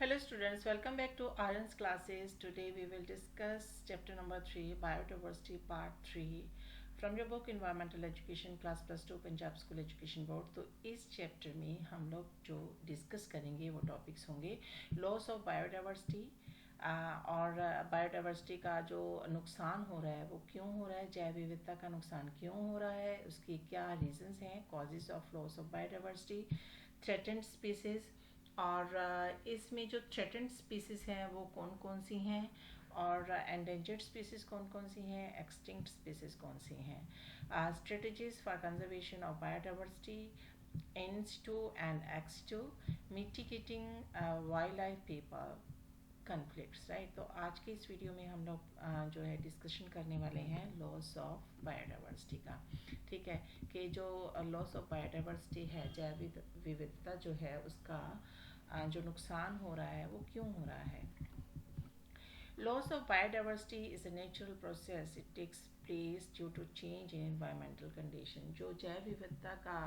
Hello students, welcome back to RN's classes. Today we will discuss chapter number 3 Biodiversity part 3 from your book Environmental Education class plus 2 Punjab school education board. तो इस chapter में हम लोग जो discuss करेंगे वो topics होंगे loss of biodiversity और बायोडाइवर्सिटी का जो नुकसान हो रहा है वो क्यों हो रहा है, जैव विविधता का नुकसान क्यों हो रहा है, उसकी क्या रीजंस हैं, causes of loss of biodiversity, threatened species और इसमें जो थ्रेटेंड स्पीसीज हैं वो कौन कौन सी हैं और एंडेंजर्ड स्पीसीज कौन कौन सी हैं, एक्सटिंक्ट स्पीसीज कौन सी हैं, strategies for conservation of biodiversity, N2 and X2, mitigating wildlife people conflicts, right. तो आज के इस वीडियो में हम लोग जो है डिस्कशन करने वाले हैं लॉस ऑफ बायोडाइवर्सिटी का। ठीक है कि जो लॉस ऑफ बायोडाइवर्सिटी है, जैव विविधता जो है उसका जो नुकसान हो रहा है वो क्यों हो रहा है। Loss of biodiversity is a natural process. It takes place due to change in environmental condition. जो जैव विविधता का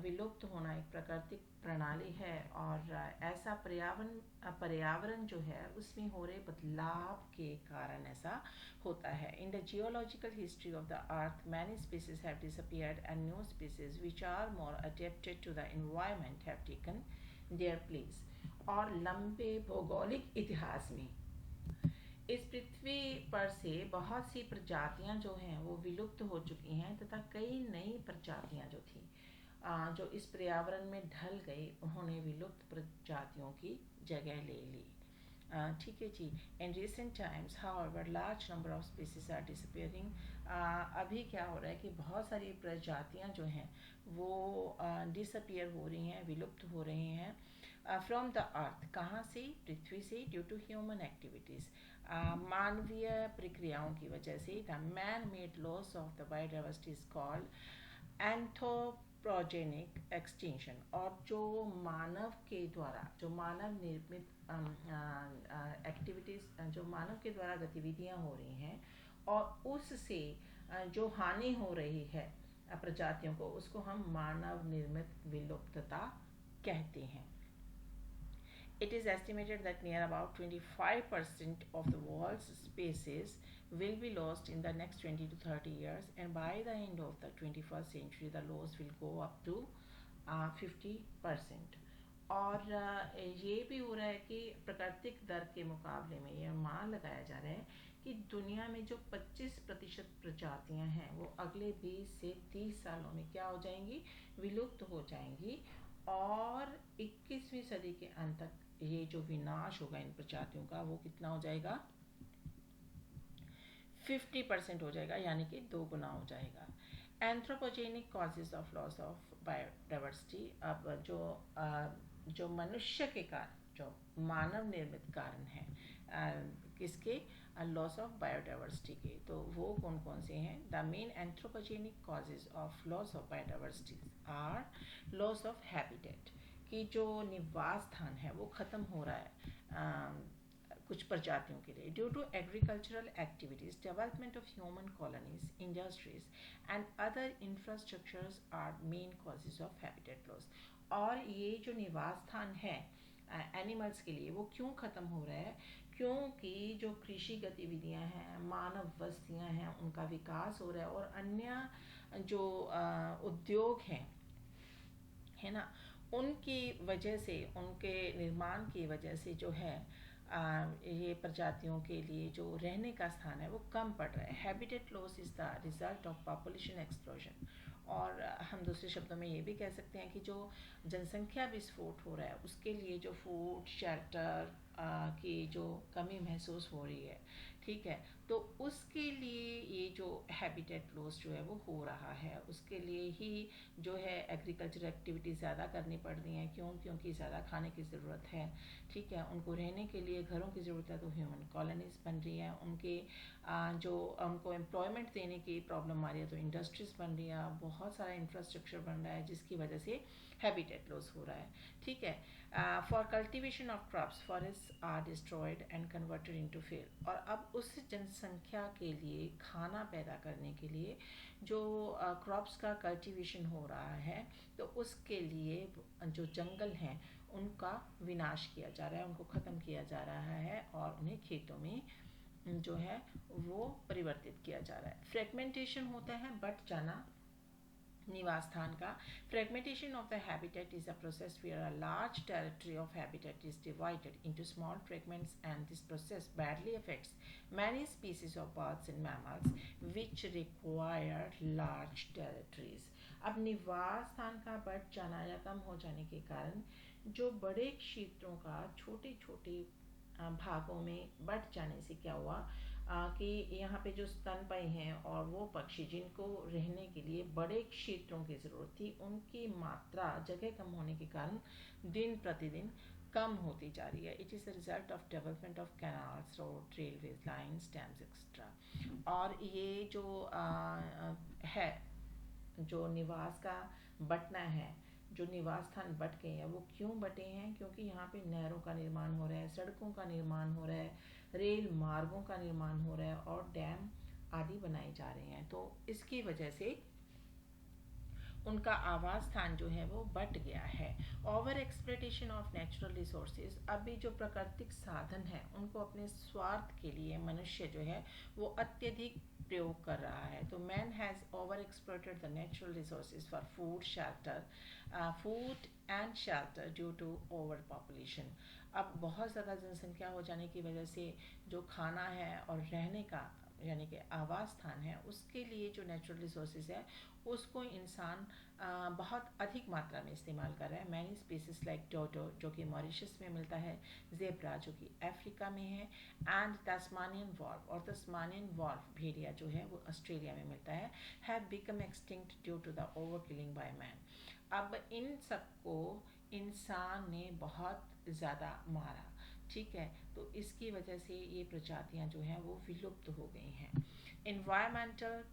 विलुप्त होना एक प्राकृतिक प्रणाली है और ऐसा पर्यावरण जो है उसमें हो रहे बदलाव के कारण ऐसा होता है। In the geological history of the earth, many species have disappeared and new species which are more adapted to the environment have taken their place. और लंबे भौगोलिक इतिहास में इस पृथ्वी पर से बहुत सी प्रजातियां जो हैं वो विलुप्त हो चुकी हैं तथा कई नई प्रजातियां जो थी जो इस पर्यावरण में ढल गई उन्होंने विलुप्त प्रजातियों की जगह ले ली। ठीक है जी। In recent times however large number of species are disappearing. अभी क्या हो रहा है कि बहुत सारी प्रजातियां जो हैं वो डिसअपियर हो रही हैं, विलुप्त हो रही हैं फ्रॉम द अर्थ। कहाँ से? पृथ्वी से। ड्यू टू ह्यूमन एक्टिविटीज़, मानवीय प्रक्रियाओं की वजह से। The man made loss of the biodiversity is called anthropogenic extinction. और जो मानव के द्वारा, जो मानव निर्मित एक्टिविटीज़, जो मानव के द्वारा गतिविधियां हो रही हैं और उससे जो हानि हो रही है प्रजातियों को, उसको हम मानव निर्मित विलुप्तता कहते हैं। It is estimated that near about 25% of the world's species will be lost in the next 20 to 30 years, and by the end of the 21st century, the loss will go up to 50%. और ये भी हो रहा है कि प्राकृतिक दर के मुकाबले में ये मान लगाया जा रहा है कि दुनिया में जो 25% प्रजातियां हैं वो अगले 20 से 30 सालों में क्या हो जाएंगी? विलुप्त हो जाएंगी। और 21वीं सदी के अंत तक ये जो विनाश होगा इन प्रजातियों का वो कितना हो जाएगा? 50% हो जाएगा, यानी कि 2 गुना हो जाएगा। Anthropogenic causes of loss of biodiversity. अब जो मनुष्य के कारण, जो मानव निर्मित कारण है किसके? लॉस ऑफ बायोडाइवर्सिटी के, तो वो कौन कौन से हैं? The main anthropogenic causes of loss of biodiversity are loss of habitat, कि जो निवास स्थान है वो ख़त्म हो रहा है कुछ प्रजातियों के लिए। Due to agricultural activities, development of human colonies, industries and other infrastructures are main causes of habitat loss. और ये जो निवास स्थान है एनिमल्स के लिए वो क्यों ख़त्म हो रहा है? क्योंकि जो कृषि गतिविधियां हैं, मानव बस्तियां हैं, उनका विकास हो रहा है और अन्य जो उद्योग हैं, है ना, उनकी वजह से, उनके निर्माण की वजह से जो है ये प्रजातियों के लिए जो रहने का स्थान है वो कम पड़ रहा है। Habitat loss is the result of population explosion. और हम दूसरे शब्दों में ये भी कह सकते हैं कि जो जनसंख्या विस्फोट हो रहा है उसके लिए जो फूड शेल्टर की जो कमी महसूस हो रही है, ठीक है, तो उसके लिए ये जो हैबिटेट लॉस जो है वो हो रहा है। उसके लिए ही जो है एग्रीकल्चर एक्टिविटी ज़्यादा करनी पड़ रही हैं। क्यों? क्योंकि ज़्यादा खाने की ज़रूरत है, ठीक है, उनको रहने के लिए घरों की ज़रूरत है, तो ह्यूमन कॉलोनीज बन रही हैं। उनके जो उनको एम्प्लॉयमेंट देने की प्रॉब्लम आ रही है तो इंडस्ट्रीज बन रही है, बहुत सारा इंफ्रास्ट्रक्चर बन रहा है जिसकी वजह से हैबिटेट लॉस हो रहा है, ठीक है। For cultivation of crops, forest are destroyed and converted into field. और अब उस जनसंख्या के लिए खाना पैदा करने के लिए जो क्रॉप्स का कल्टीवेशन हो रहा है तो उसके लिए जो जंगल हैं उनका विनाश किया जा रहा है, उनको ख़त्म किया जा रहा है और उन्हें खेतों में जो है वो परिवर्तित किया जा रहा है। फ्रेगमेंटेशन होता है बट जाना निवास स्थान का। Fragmentation of the habitat is a process where a large territory of habitat is divided into small fragments, and this process badly affects many species of birds and mammals which require large territories. अब निवास स्थान का बढ़ जाना या कम हो जाने के कारण जो बड़े क्षेत्रों का छोटे छोटे भागों में बट जाने से क्या हुआ कि यहाँ पे जो स्तनपायी हैं और वो पक्षी जिनको रहने के लिए बड़े क्षेत्रों की ज़रूरत थी, उनकी मात्रा जगह कम होने के कारण दिन प्रतिदिन कम होती जा रही है। It is a result of development of canals, road, railways, lines, dams etcetera. और ये जो है जो निवास का बटना है, जो निवास स्थान बट गए हैं, वो क्यों बटे हैं? क्योंकि यहाँ पे नहरों का निर्माण हो रहा है, सड़कों का निर्माण हो रहा है, रेल मार्गों का निर्माण हो रहा है और डैम आदि बनाए जा रहे हैं। तो इसकी वजह से उनका आवास स्थान जो है वो बट गया है। Over exploitation of natural resources, अभी जो प्राकृतिक साधन है उनको अपने स्वार्थ के लिए मनुष्य जो है वो अत्यधिक प्रयोग कर रहा है। तो man has over exploited the natural resources for food and shelter due to over population. अब बहुत ज़्यादा जनसंख्या हो जाने की वजह से जो खाना है और रहने का यानी कि आवास स्थान है, उसके लिए जो नेचुरल रिसोर्सेज है उसको इंसान बहुत अधिक मात्रा में इस्तेमाल कर रहा है। मैनी स्पीसीज लाइक डोडो जो कि मॉरिशस में मिलता है, जेब्रा जो कि अफ्रीका में है, एंड तस्मानियन वॉल्फ, और तस्मानियन वॉल्फ भेड़िया जो है वो ऑस्ट्रेलिया में मिलता है, have become extinct due to the over killing by man. अब इन सबको इंसान ने बहुत ज़्यादा मारा, ठीक है, तो इसकी वजह से ये प्रजातियां जो हैं वो विलुप्त हो गई हैं। इन्वायरमेंटल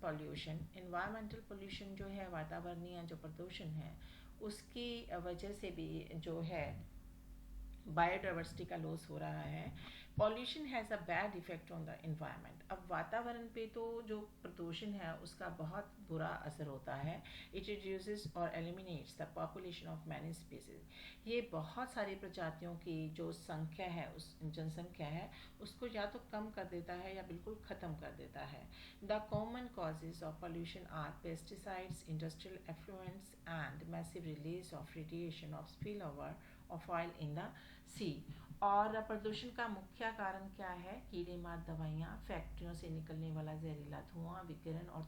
पोल्यूशन जो है, वातावरणीय जो प्रदूषण है, उसकी वजह से भी जो है बायोडाइवर्सिटी का लॉस हो रहा है। Pollution has a bad effect on the environment. अब वातावरण पे तो जो प्रदूषण है उसका बहुत बुरा असर होता है। इट रिड्यूसेस और eliminates the population of many species. ये बहुत सारी प्रजातियों की जो संख्या है, उस जनसंख्या है, उसको या तो कम कर देता है या बिल्कुल ख़त्म कर देता है। The common causes of pollution are pesticides, industrial effluents and massive release of radiation of spill over of oil in the sea. और प्रदूषण का मुख्य कारण क्या है? कीड़े मार दवाइयाँ, फैक्ट्रियों से निकलने वाला जहरीला धुआं, विकिरण और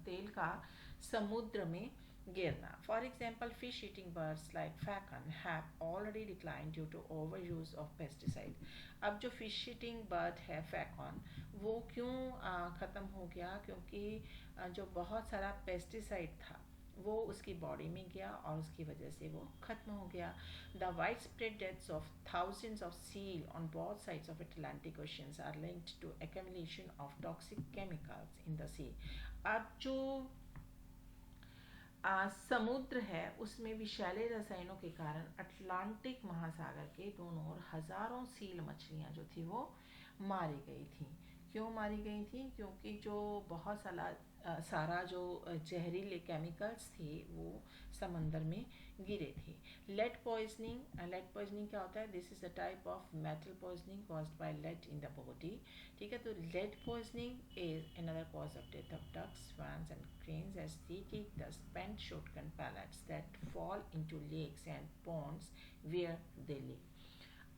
तेल का समुद्र में गिरना। For example, fish eating birds like falcon have already decline due to over use of pesticide. अब जो फिश ईटिंग बर्ड है फैकन, वो क्यों ख़त्म हो गया? क्योंकि जो बहुत सारा पेस्टिसाइड था वो उसकी बॉडी में गया और उसकी वजह से वो ख़त्म हो गया। The wide spread deaths of thousands of seal on both sides of Atlantic Oceans are linked to accumulation of toxic chemicals in the sea. अब जो समुद्र है उसमें विषैले रसायनों के कारण अटलांटिक महासागर के दोनों ओर हजारों सील मछलियाँ जो थी वो मारी गई थी। क्यों मारी गई थी? क्योंकि जो बहुत सारा जो जहरीले केमिकल्स थे वो समंदर में गिरे थे। लेड पॉइजनिंग क्या होता है? This is a type of metal poisoning caused by lead in the body, ठीक है। तो lead poisoning is another cause of death of ducks, swans and cranes as they take the spent shotgun pellets that fall into lakes and ponds where they live.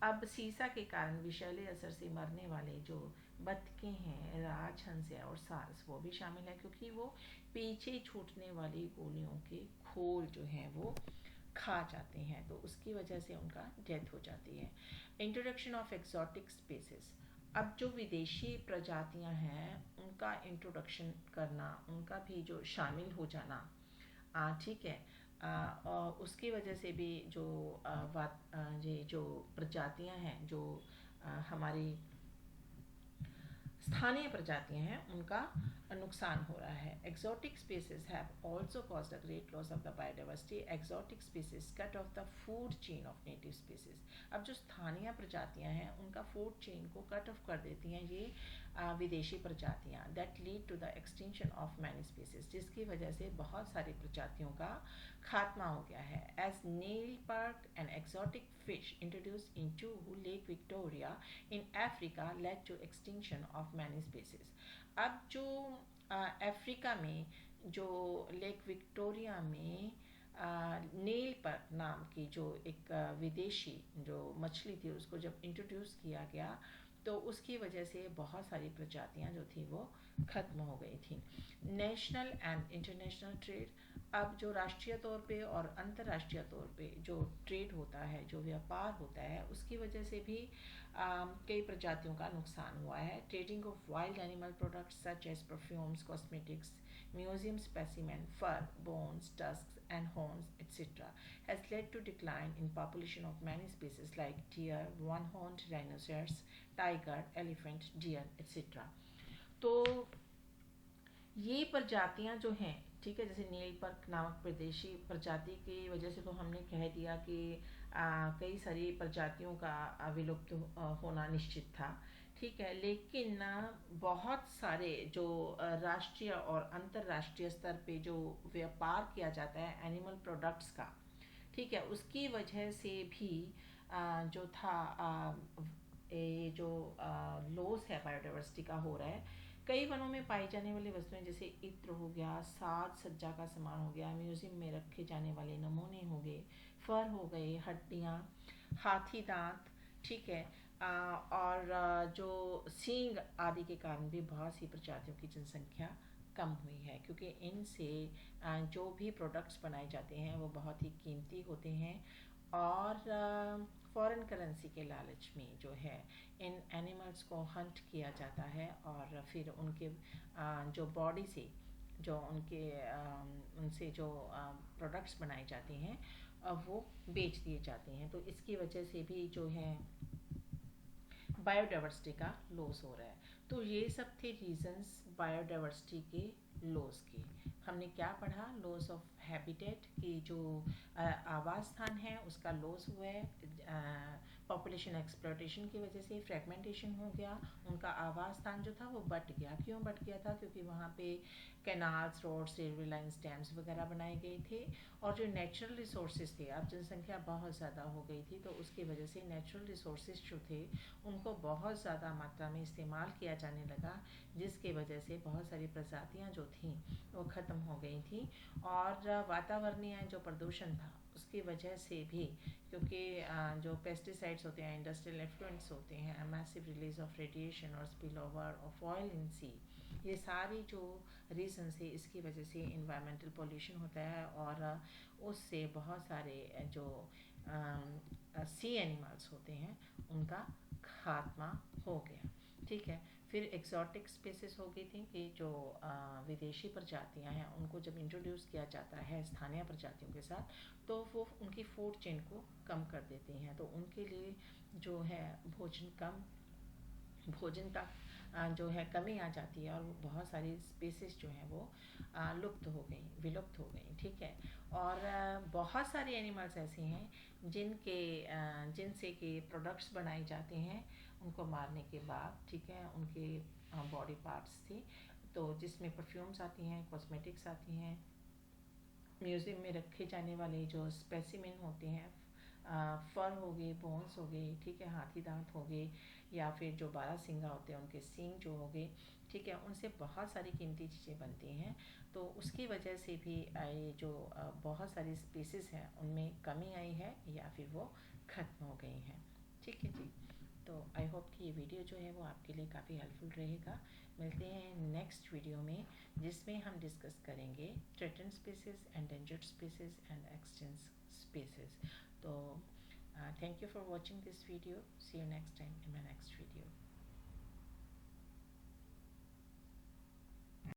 अब सीसा के कारण विषैले असर से मरने वाले जो बतखें हैं, राजहंस है और सारस, वो भी शामिल है, क्योंकि वो पीछे छूटने वाली गोलियों के खोल जो हैं वो खा जाते हैं, तो उसकी वजह से उनका डेथ हो जाती है। इंट्रोडक्शन ऑफ एक्सोटिक स्पीसीज, अब जो विदेशी प्रजातियां हैं उनका इंट्रोडक्शन करना, उनका भी जो शामिल हो जाना, ठीक है, और उसकी वजह से भी जो ये जो प्रजातियां हैं, जो हमारी स्थानीय प्रजातियां हैं, उनका नुकसान हो रहा है. Exotic species have also caused a great loss of the biodiversity. Exotic species cut off the food chain of native species. अब जो स्थानीय प्रजातियां हैं उनका फूड चेन को कट ऑफ कर देती हैं ये विदेशी प्रजातियां. That lead to the extinction of many species, जिसकी वजह से बहुत सारी प्रजातियों का खात्मा हो गया है. As Nile perch and exotic fish introduce into Lake Victoria in Africa led to extinction of many species. अब जो अफ्रीका में जो लेक विक्टोरिया में नील पर्क नाम की जो एक विदेशी जो मछली थी उसको जब इंट्रोड्यूस किया गया तो उसकी वजह से बहुत सारी प्रजातियां जो थी वो ख़त्म हो गई थी. नेशनल एंड इंटरनेशनल ट्रेड, अब जो राष्ट्रीय तौर पे और अंतर्राष्ट्रीय तौर पे जो ट्रेड होता है, जो व्यापार होता है, उसकी वजह से भी कई प्रजातियों का नुकसान हुआ है. Trading of wild animal products such as perfumes, cosmetics, museum specimen, fur, bones, tusks and horns, etc., has led to decline in population of many species like deer, one-horned rhinoceros, tiger, elephant, deer, etc. तो ये प्रजातियां जो हैं, ठीक है, जैसे नील Perk नामक प्रदेशी प्रजाति की वजह से तो हमने कह दिया कि कई सारी प्रजातियों का विलुप्त होना निश्चित था, ठीक है. लेकिन बहुत सारे जो राष्ट्रीय और अंतर्राष्ट्रीय स्तर पे जो व्यापार किया जाता है एनिमल प्रोडक्ट्स का, ठीक है, उसकी वजह से भी जो था ये जो लॉस है बायोडाइवर्सिटी का हो रहा है. कई वनों में पाई जाने वाली वस्तुएं जैसे इत्र हो गया, साज सज्जा का सामान हो गया, म्यूजियम में रखे जाने वाले नमूने हो गए, फर हो गए, हड्डियाँ, हाथी दांत, ठीक है, और जो सींग आदि के कारण भी बहुत सी प्रजातियों की जनसंख्या कम हुई है, क्योंकि इनसे जो भी प्रोडक्ट्स बनाए जाते हैं वो बहुत ही कीमती होते हैं और फॉरेन करेंसी के लालच में जो है इन एनिमल्स को हंट किया जाता है और फिर उनके जो बॉडी से जो उनके उनसे जो प्रोडक्ट्स बनाए जाते हैं वो बेच दिए जाते हैं. तो इसकी वजह से भी जो है बायोडाइवर्सिटी का लॉस हो रहा है. तो ये सब थे रीजंस बायोडाइवर्सिटी के लॉस के. हमने क्या पढ़ा? लॉस ऑफ हैबिटेट की जो आवास स्थान है उसका लॉस हुआ है. पॉपुलेशन एक्सप्लॉयटेशन की वजह से फ्रेगमेंटेशन हो गया, उनका आवास स्थान जो था वो बट गया. क्यों बट गया था? क्योंकि वहाँ पे canals, roads, railway lines, dams वगैरह बनाए गए थे और जो नेचुरल रिसोर्सेज थे, अब जनसंख्या बहुत ज़्यादा हो गई थी तो उसकी वजह से नेचुरल रिसोर्सेज जो थे उनको बहुत ज़्यादा मात्रा में इस्तेमाल किया जाने लगा, जिसकी वजह से बहुत सारी प्रजातियाँ जो थीं वो ख़त्म हो गई थी. और वातावरणीय जो प्रदूषण था उसकी वजह से भी, क्योंकि जो पेस्टिसाइड्स होते हैं, इंडस्ट्रियल एफ्लुएंट्स होते हैं, मैसिव रिलीज ऑफ रेडिएशन और spill over of oil in sea, ये सारी जो रीज़न है इसकी वजह से इन्वायरमेंटल पोल्यूशन होता है और उससे बहुत सारे जो सी एनिमल्स होते हैं उनका खात्मा हो गया, ठीक है. फिर एक्सोटिक स्पीसीज हो गई थी कि जो विदेशी प्रजातियां हैं उनको जब इंट्रोड्यूस किया जाता है स्थानीय प्रजातियों के साथ तो वो उनकी फूड चेन को कम कर देती हैं, तो उनके लिए जो है भोजन का जो है कमी आ जाती है और बहुत सारी स्पीसीज जो हैं वो लुप्त हो गई, विलुप्त हो गई, ठीक है. और बहुत सारे एनिमल्स ऐसे हैं जिनसे कि प्रोडक्ट्स बनाए जाते हैं उनको मारने के बाद, ठीक है, उनके बॉडी पार्ट्स थी तो जिसमें परफ्यूम्स आती हैं, कॉस्मेटिक्स आती हैं, म्यूज़ियम में रखे जाने वाले जो स्पेसिमेन होते हैं, फर हो गए, बोन्स हो गए, ठीक है, हाथी दांत हो गए या फिर जो बारहसिंगा होते हैं उनके सींग जो हो गए, ठीक है, उनसे बहुत सारी कीमती चीज़ें बनती हैं. तो उसकी वजह से भी ये जो बहुत सारी स्पीसीज़ हैं उनमें कमी आई है या फिर वो ख़त्म हो गई हैं, ठीक है जी. तो आई होप कि ये वीडियो जो है वो आपके लिए काफ़ी हेल्पफुल रहेगा. मिलते हैं नेक्स्ट वीडियो में जिसमें हम डिस्कस करेंगे threaten species, endangered species and expanse species. तो thank you for watching this video. See you next time in my next video.